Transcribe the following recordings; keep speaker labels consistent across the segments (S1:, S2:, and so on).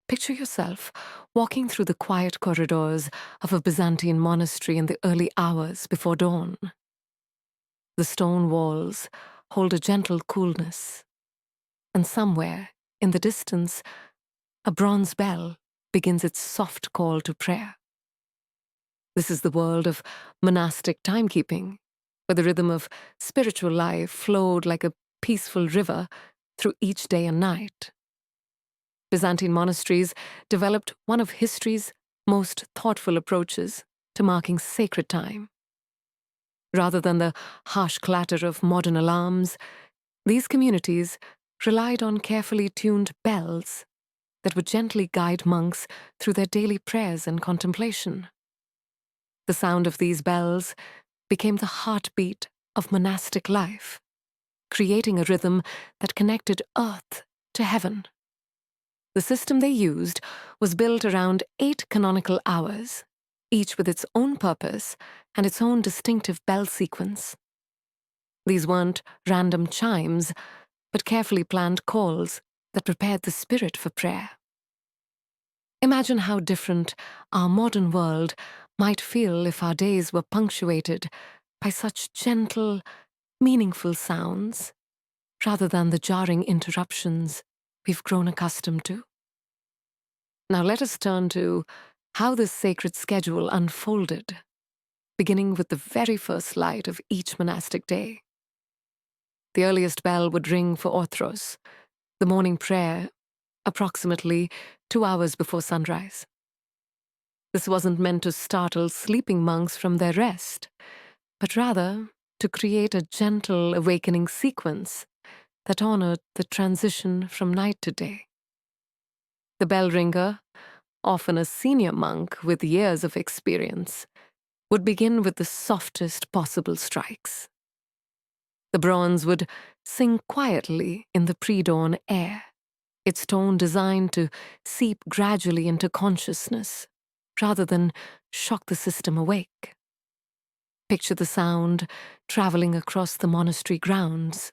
S1: Picture yourself walking through the quiet corridors of a Byzantine monastery in the early hours before dawn. The stone walls hold a gentle coolness, and somewhere in the distance, a bronze bell begins its soft call to prayer. This is the world of monastic timekeeping, where the rhythm of spiritual life flowed like a peaceful river through each day and night. Byzantine monasteries developed one of history's most thoughtful approaches to marking sacred time. Rather than the harsh clatter of modern alarms, these communities relied on carefully tuned bells that would gently guide monks through their daily prayers and contemplation. The sound of these bells became the heartbeat of monastic life, creating a rhythm that connected earth to heaven. The system they used was built around 8 canonical hours, each with its own purpose and its own distinctive bell sequence. These weren't random chimes, but carefully planned calls that prepared the spirit for prayer. Imagine how different our modern world might feel if our days were punctuated by such gentle, meaningful sounds, rather than the jarring interruptions we've grown accustomed to. Now let us turn to how this sacred schedule unfolded, beginning with the very first light of each monastic day. The earliest bell would ring for Orthros, the morning prayer, approximately 2 hours before sunrise. This wasn't meant to startle sleeping monks from their rest, but rather to create a gentle awakening sequence that honored the transition from night to day. The bell ringer, often a senior monk with years of experience, would begin with the softest possible strikes. The bronze would sing quietly in the pre-dawn air, its tone designed to seep gradually into consciousness, rather than shock the system awake. Picture the sound traveling across the monastery grounds,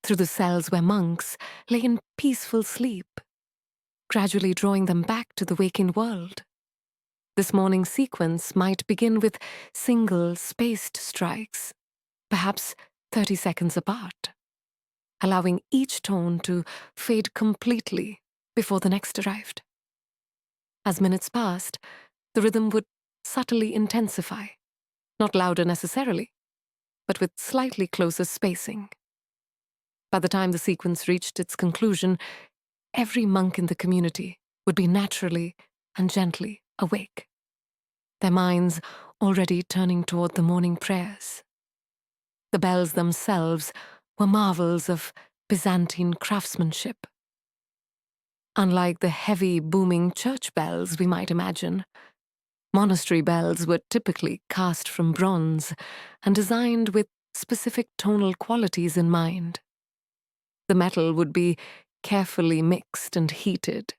S1: through the cells where monks lay in peaceful sleep, gradually drawing them back to the waking world. This morning sequence might begin with single, spaced strikes, perhaps 30 seconds apart, allowing each tone to fade completely before the next arrived. As minutes passed, the rhythm would subtly intensify, not louder necessarily, but with slightly closer spacing. By the time the sequence reached its conclusion, every monk in the community would be naturally and gently awake, their minds already turning toward the morning prayers. The bells themselves were marvels of Byzantine craftsmanship. Unlike the heavy, booming church bells we might imagine, monastery bells were typically cast from bronze and designed with specific tonal qualities in mind. The metal would be carefully mixed and heated,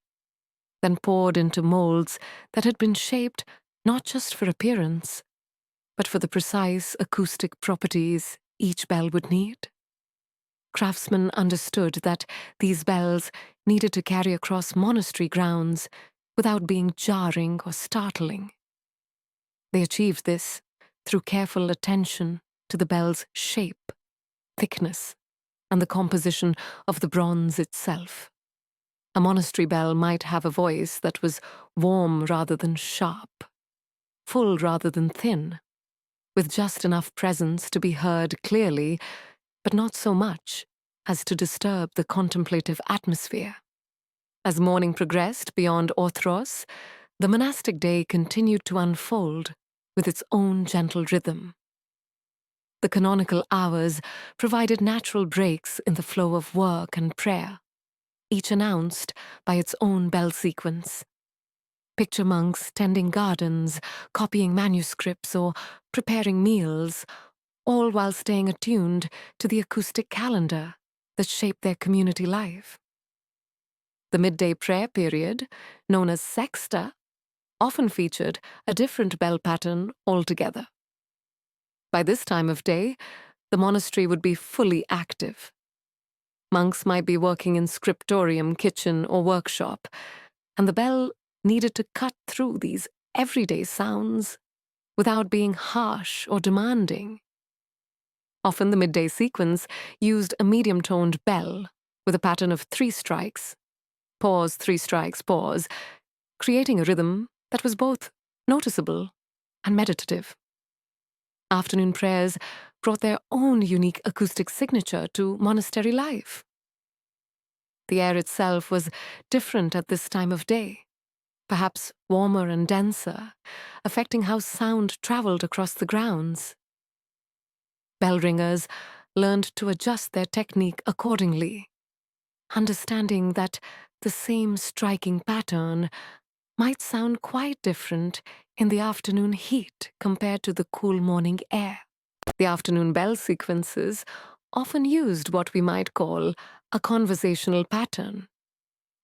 S1: then poured into molds that had been shaped not just for appearance, but for the precise acoustic properties each bell would need. Craftsmen understood that these bells needed to carry across monastery grounds without being jarring or startling. They achieved this through careful attention to the bell's shape, thickness, and the composition of the bronze itself. A monastery bell might have a voice that was warm rather than sharp, full rather than thin, with just enough presence to be heard clearly, but not so much as to disturb the contemplative atmosphere. As morning progressed beyond Orthros, the monastic day continued to unfold with its own gentle rhythm. The canonical hours provided natural breaks in the flow of work and prayer, each announced by its own bell sequence. Picture monks tending gardens, copying manuscripts, or preparing meals, all while staying attuned to the acoustic calendar that shaped their community life. The midday prayer period, known as sexta, often featured a different bell pattern altogether. By this time of day, the monastery would be fully active. Monks might be working in scriptorium, kitchen, or workshop, and the bell needed to cut through these everyday sounds without being harsh or demanding. Often the midday sequence used a medium-toned bell with a pattern of 3 strikes, pause, 3 strikes, pause, creating a rhythm that was both noticeable and meditative. Afternoon prayers brought their own unique acoustic signature to monastery life. The air itself was different at this time of day, perhaps warmer and denser, affecting how sound traveled across the grounds. Bell ringers learned to adjust their technique accordingly, understanding that the same striking pattern might sound quite different in the afternoon heat compared to the cool morning air. The afternoon bell sequences often used what we might call a conversational pattern,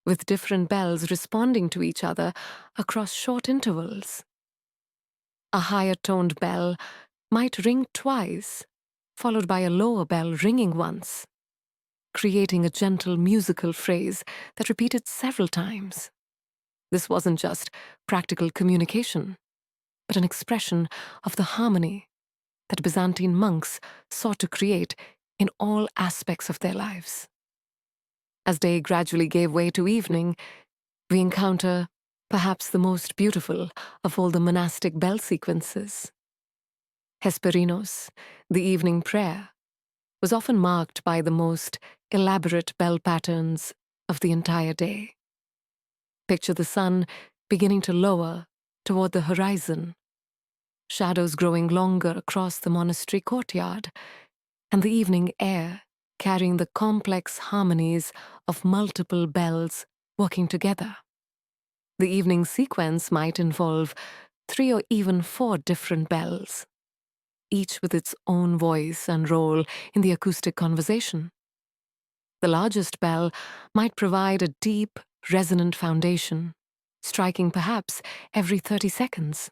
S1: with different bells responding to each other across short intervals. A higher-toned bell might ring twice, followed by a lower bell ringing once, creating a gentle musical phrase that repeated several times. This wasn't just practical communication, but an expression of the harmony that Byzantine monks sought to create in all aspects of their lives. As day gradually gave way to evening, we encounter perhaps the most beautiful of all the monastic bell sequences. Hesperinos, the evening prayer, was often marked by the most elaborate bell patterns of the entire day. Picture the sun beginning to lower toward the horizon, shadows growing longer across the monastery courtyard, and the evening air carrying the complex harmonies of multiple bells working together. The evening sequence might involve 3 or even 4 different bells, each with its own voice and role in the acoustic conversation. The largest bell might provide a deep, resonant foundation, striking perhaps every 30 seconds.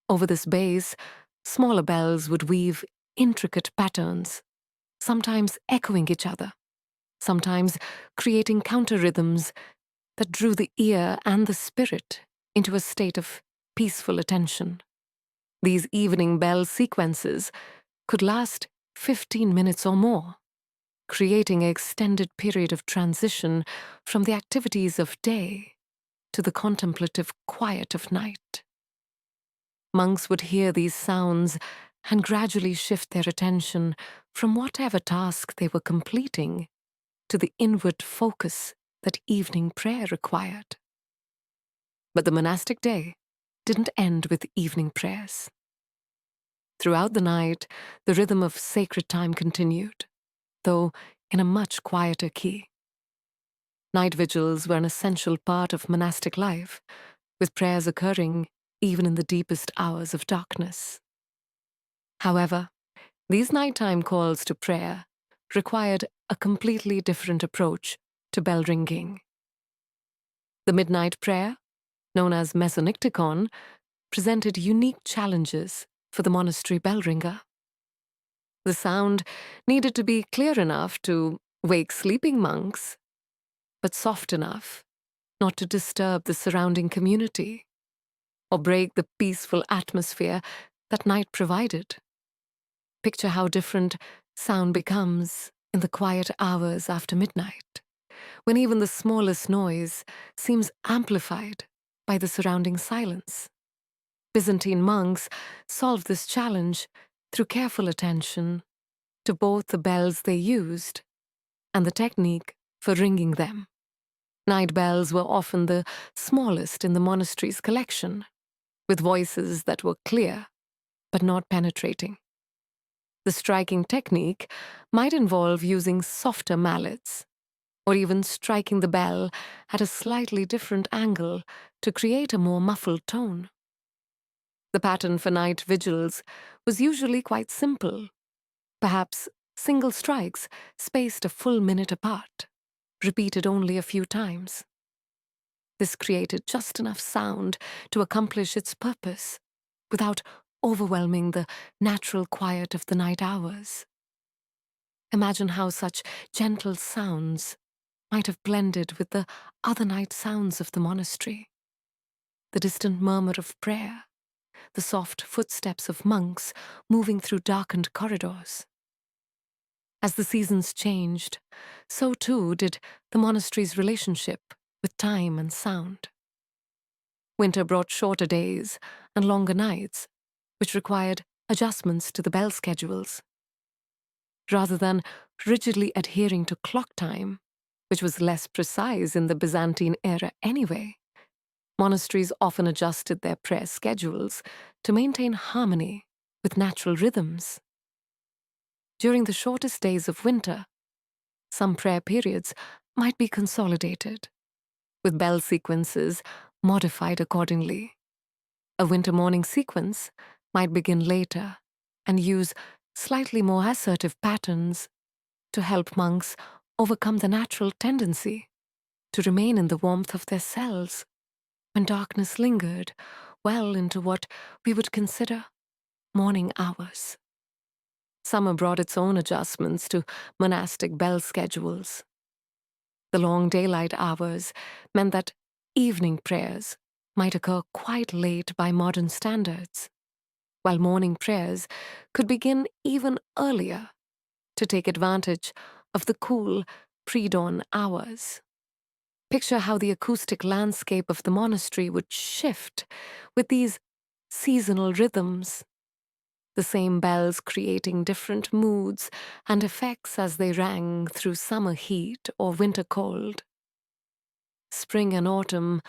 S1: Over this base, smaller bells would weave intricate patterns, sometimes echoing each other, sometimes creating counter-rhythms that drew the ear and the spirit into a state of peaceful attention. These evening bell sequences could last 15 minutes or more, creating an extended period of transition from the activities of day to the contemplative quiet of night. Monks would hear these sounds and gradually shift their attention from whatever task they were completing to the inward focus that evening prayer required. But the monastic day didn't end with evening prayers. Throughout the night, the rhythm of sacred time continued, though in a much quieter key. Night vigils were an essential part of monastic life, with prayers occurring even in the deepest hours of darkness. However, these nighttime calls to prayer required a completely different approach to bell ringing. The midnight prayer, known as Mesonicticon, presented unique challenges for the monastery bell ringer. The sound needed to be clear enough to wake sleeping monks, but soft enough not to disturb the surrounding community or break the peaceful atmosphere that night provided. Picture how different sound becomes in the quiet hours after midnight, when even the smallest noise seems amplified by the surrounding silence. Byzantine monks solved this challenge through careful attention to both the bells they used and the technique for ringing them. Night bells were often the smallest in the monastery's collection, with voices that were clear but not penetrating. The striking technique might involve using softer mallets, or even striking the bell at a slightly different angle to create a more muffled tone. The pattern for night vigils was usually quite simple, perhaps single strikes spaced a full minute apart, repeated only a few times. This created just enough sound to accomplish its purpose without overwhelming the natural quiet of the night hours. Imagine how such gentle sounds might have blended with the other night sounds of the monastery. The distant murmur of prayer, the soft footsteps of monks moving through darkened corridors. As the seasons changed, so too did the monastery's relationship with time and sound. Winter brought shorter days and longer nights, which required adjustments to the bell schedules. Rather than rigidly adhering to clock time, which was less precise in the Byzantine era anyway, monasteries often adjusted their prayer schedules to maintain harmony with natural rhythms. During the shortest days of winter, some prayer periods might be consolidated, with bell sequences modified accordingly. A winter morning sequence might begin later and use slightly more assertive patterns to help monks overcome the natural tendency to remain in the warmth of their cells when darkness lingered well into what we would consider morning hours. Summer brought its own adjustments to monastic bell schedules. The long daylight hours meant that evening prayers might occur quite late by modern standards, while morning prayers could begin even earlier to take advantage of the cool pre-dawn hours. Picture how the acoustic landscape of the monastery would shift with these seasonal rhythms, the same bells creating different moods and effects as they rang through summer heat or winter cold. Spring and autumn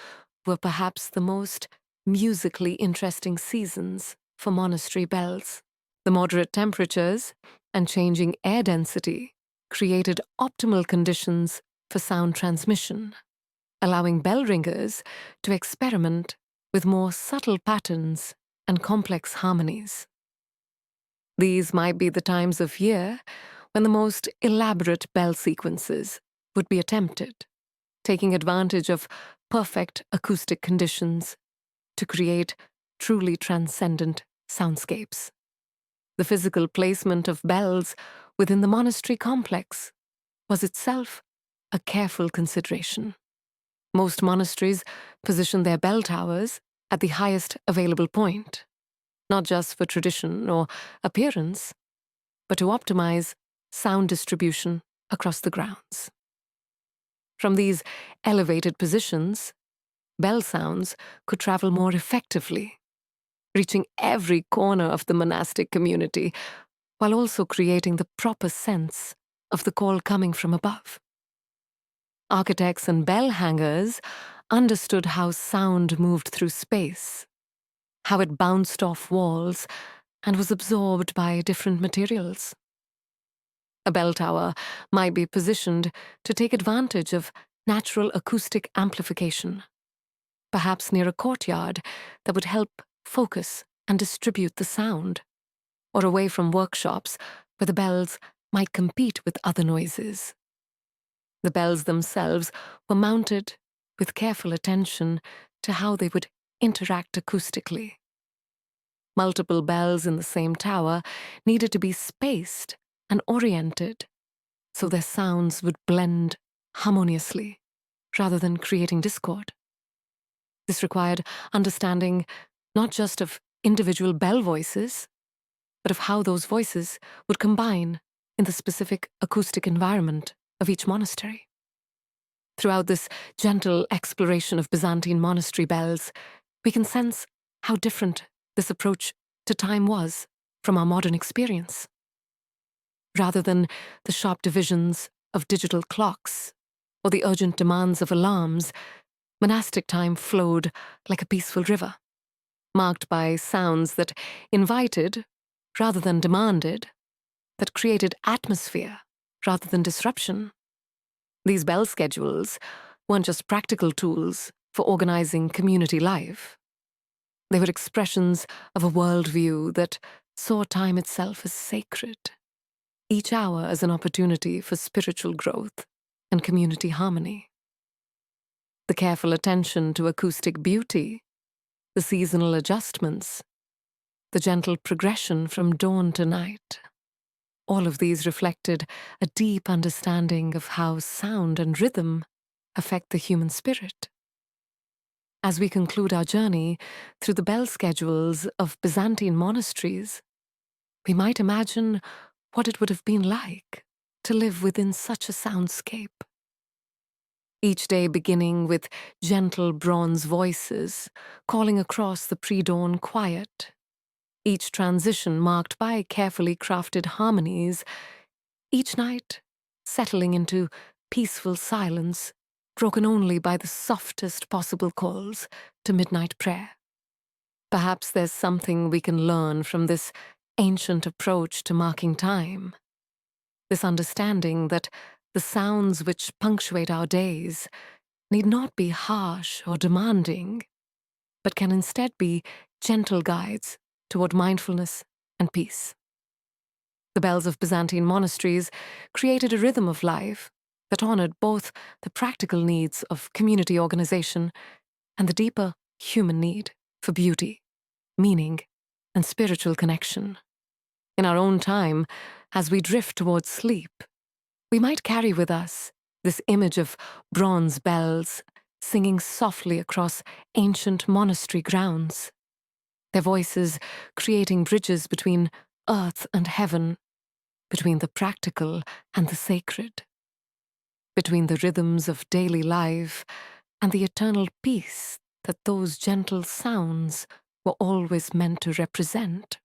S1: were perhaps the most musically interesting seasons for monastery bells. The moderate temperatures and changing air density created optimal conditions for sound transmission, allowing bell ringers to experiment with more subtle patterns and complex harmonies. These might be the times of year when the most elaborate bell sequences would be attempted, taking advantage of perfect acoustic conditions to create truly transcendent soundscapes. The physical placement of bells within the monastery complex was itself a careful consideration. Most monasteries positioned their bell towers at the highest available point, not just for tradition or appearance, but to optimize sound distribution across the grounds. From these elevated positions, bell sounds could travel more effectively, reaching every corner of the monastic community, while also creating the proper sense of the call coming from above. Architects and bell hangers understood how sound moved through space, how it bounced off walls and was absorbed by different materials. A bell tower might be positioned to take advantage of natural acoustic amplification, perhaps near a courtyard that would help focus and distribute the sound, or away from workshops where the bells might compete with other noises. The bells themselves were mounted with careful attention to how they would interact acoustically. Multiple bells in the same tower needed to be spaced and oriented so their sounds would blend harmoniously rather than creating discord. This required understanding not just of individual bell voices, but of how those voices would combine in the specific acoustic environment of each monastery. Throughout this gentle exploration of Byzantine monastery bells, we can sense how different this approach to time was from our modern experience. Rather than the sharp divisions of digital clocks or the urgent demands of alarms, monastic time flowed like a peaceful river, marked by sounds that invited rather than demanded, that created atmosphere rather than disruption. These bell schedules weren't just practical tools for organizing community life. They were expressions of a worldview that saw time itself as sacred, each hour as an opportunity for spiritual growth and community harmony. The careful attention to acoustic beauty, the seasonal adjustments, the gentle progression from dawn to night, All of these reflected a deep understanding of how sound and rhythm affect the human spirit. As we conclude our journey through the bell schedules of Byzantine monasteries, we might imagine what it would have been like to live within such a soundscape. Each day beginning with gentle bronze voices calling across the pre-dawn quiet, each transition marked by carefully crafted harmonies, each night settling into peaceful silence, broken only by the softest possible calls to midnight prayer. Perhaps there's something we can learn from this ancient approach to marking time, this understanding that the sounds which punctuate our days need not be harsh or demanding, but can instead be gentle guides toward mindfulness and peace. The bells of Byzantine monasteries created a rhythm of life that honored both the practical needs of community organization and the deeper human need for beauty, meaning, and spiritual connection. In our own time, as we drift towards sleep, we might carry with us this image of bronze bells singing softly across ancient monastery grounds, their voices creating bridges between earth and heaven, between the practical and the sacred, between the rhythms of daily life and the eternal peace that those gentle sounds were always meant to represent.